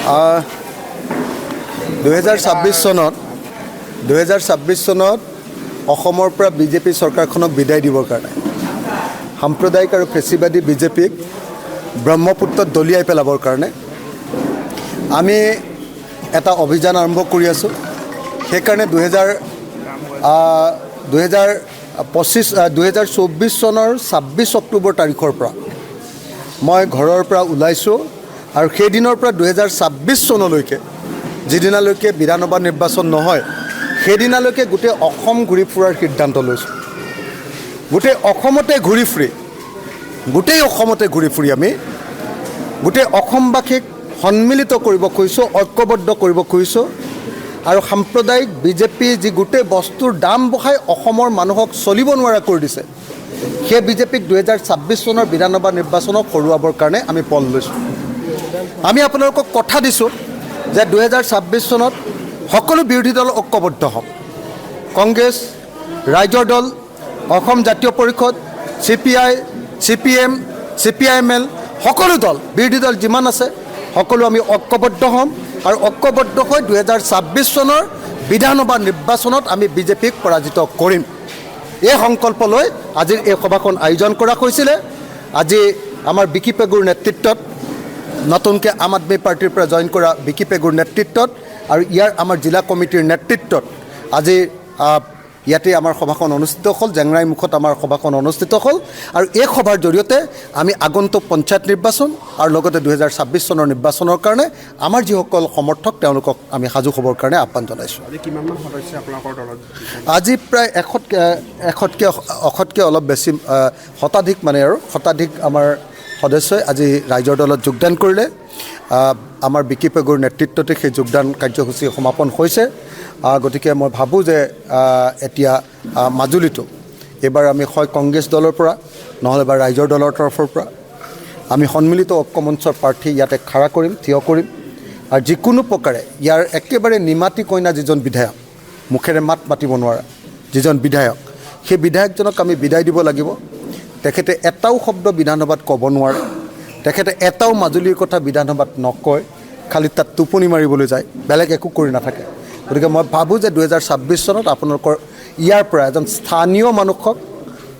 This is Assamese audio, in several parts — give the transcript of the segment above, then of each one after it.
2026 চনত অসমৰ পৰা বিজেপি চৰকাৰখনক বিদায় দিবৰ কাৰণে সাম্প্ৰদায়িক আৰু ফেচিবাদী বিজেপিক ব্ৰহ্মপুত্ৰত দলিয়াই পেলাবৰ কাৰণে আমি এটা অভিযান আৰম্ভ কৰি আছোঁ। সেইকাৰণে 2024 চনৰ 26 অক্টোবৰ তাৰিখৰ পৰা মই ঘৰৰ পৰা ওলাইছোঁ আৰু সেইদিনৰ পৰা 2026 চনলৈকে যিদিনালৈকে বিধানসভা নিৰ্বাচন নহয় সেইদিনালৈকে গোটেই অসম ঘূৰি ফুৰাৰ সিদ্ধান্ত লৈছোঁ। গোটেই অসমতে ঘূৰি ফুৰি আমি গোটেই অসমবাসীক সন্মিলিত কৰিব খুজিছোঁ, ঐক্যবদ্ধ কৰিব খুজিছোঁ আৰু সাম্প্ৰদায়িক বিজেপি যি গোটেই বস্তুৰ দাম বঢ়াই অসমৰ মানুহক চলিব নোৱাৰা কৰি দিছে সেই বিজেপিক 2026 চনৰ বিধানসভা নিৰ্বাচনক হৰুৱাবৰ কাৰণে আমি পল লৈছোঁ। আমি আপোনালোকক কথা দিছোঁ যে 2026 চনত সকলো বিৰোধী দল ঐক্যবদ্ধ হ'ম। কংগ্ৰেছ, ৰাইজৰ দল, অসম জাতীয় পৰিষদ, CPI, CPM, CPIML সকলো দল বিৰোধী দল যিমান আছে সকলো আমি ঐক্যবদ্ধ হ'ম আৰু ঐক্যবদ্ধ হৈ 2026 চনৰ বিধানসভা নিৰ্বাচনত আমি বিজেপিক পৰাজিত কৰিম। এই সংকল্প লৈ আজিৰ এই সভাখন আয়োজন কৰা হৈছিলে। আজি আমাৰ বিকি পেগুৰ নেতৃত্বত নতুনকৈ আম আদমি পাৰ্টিৰ পৰা জইন কৰা বিকি পেগুৰ নেতৃত্বত আৰু ইয়াৰ আমাৰ জিলা কমিটিৰ নেতৃত্বত আজি ইয়াতে আমাৰ সভাখন অনুষ্ঠিত হ'ল। জেংৰাইমুখত আমাৰ সভাখন অনুষ্ঠিত হ'ল আৰু এই সভাৰ জৰিয়তে আমি আগন্তুক পঞ্চায়ত নিৰ্বাচন আৰু লগতে 2026 চনৰ নিৰ্বাচনৰ কাৰণে আমাৰ যিসকল সমৰ্থক তেওঁলোকক আমি সাজু হ'বৰ কাৰণে আহ্বান জনাইছোঁ। আজি প্ৰায় 100তকৈ অলপ বেছি শতাধিক আমাৰ সদস্যই আজি ৰাইজৰ দলত যোগদান কৰিলে। আমাৰ বিকি পেগুৰ নেতৃত্বতে সেই যোগদান কাৰ্যসূচী সমাপন হৈছে। গতিকে মই ভাবোঁ যে এতিয়া মাজুলীটো এইবাৰ আমি হয় কংগ্ৰেছ দলৰ পৰা নহ'লে বা ৰাইজৰ দলৰ তৰফৰ পৰা আমি সন্মিলিত ঐক্যমঞ্চৰ প্ৰাৰ্থী ইয়াতে খাৰা কৰিম, থিয় কৰিম আৰু যিকোনো প্ৰকাৰে ইয়াৰ একেবাৰে নিমাতী কইনা যিজন বিধায়ক, মুখেৰে মাত মাতিব নোৱাৰা যিজন বিধায়ক, সেই বিধায়কজনক আমি বিদায় দিব লাগিব। তেখেতে এটাও শব্দ বিধানসভাত ক'ব নোৱাৰে, তেখেতে এটাও মাজুলীৰ কথা বিধানসভাত নকয়, খালি তাত টোপনি মাৰিবলৈ যায়, বেলেগ একো কৰি নাথাকে। গতিকে মই ভাবোঁ যে 2026 চনত আপোনালোকৰ ইয়াৰ পৰা এজন স্থানীয় মানুহক,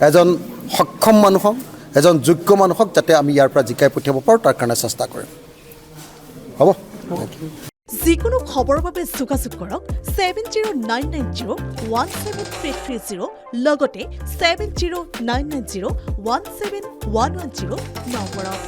এজন সক্ষম মানুহক, এজন যোগ্য মানুহক যাতে আমি ইয়াৰ পৰা জিকাই পঠিয়াব পাৰোঁ তাৰ কাৰণে চেষ্টা কৰিম। হ'ব। যিকোনো খবৰৰ বাবে যোগাযোগ কৰক 7099017330 লগতে 7099017110 নম্বৰত।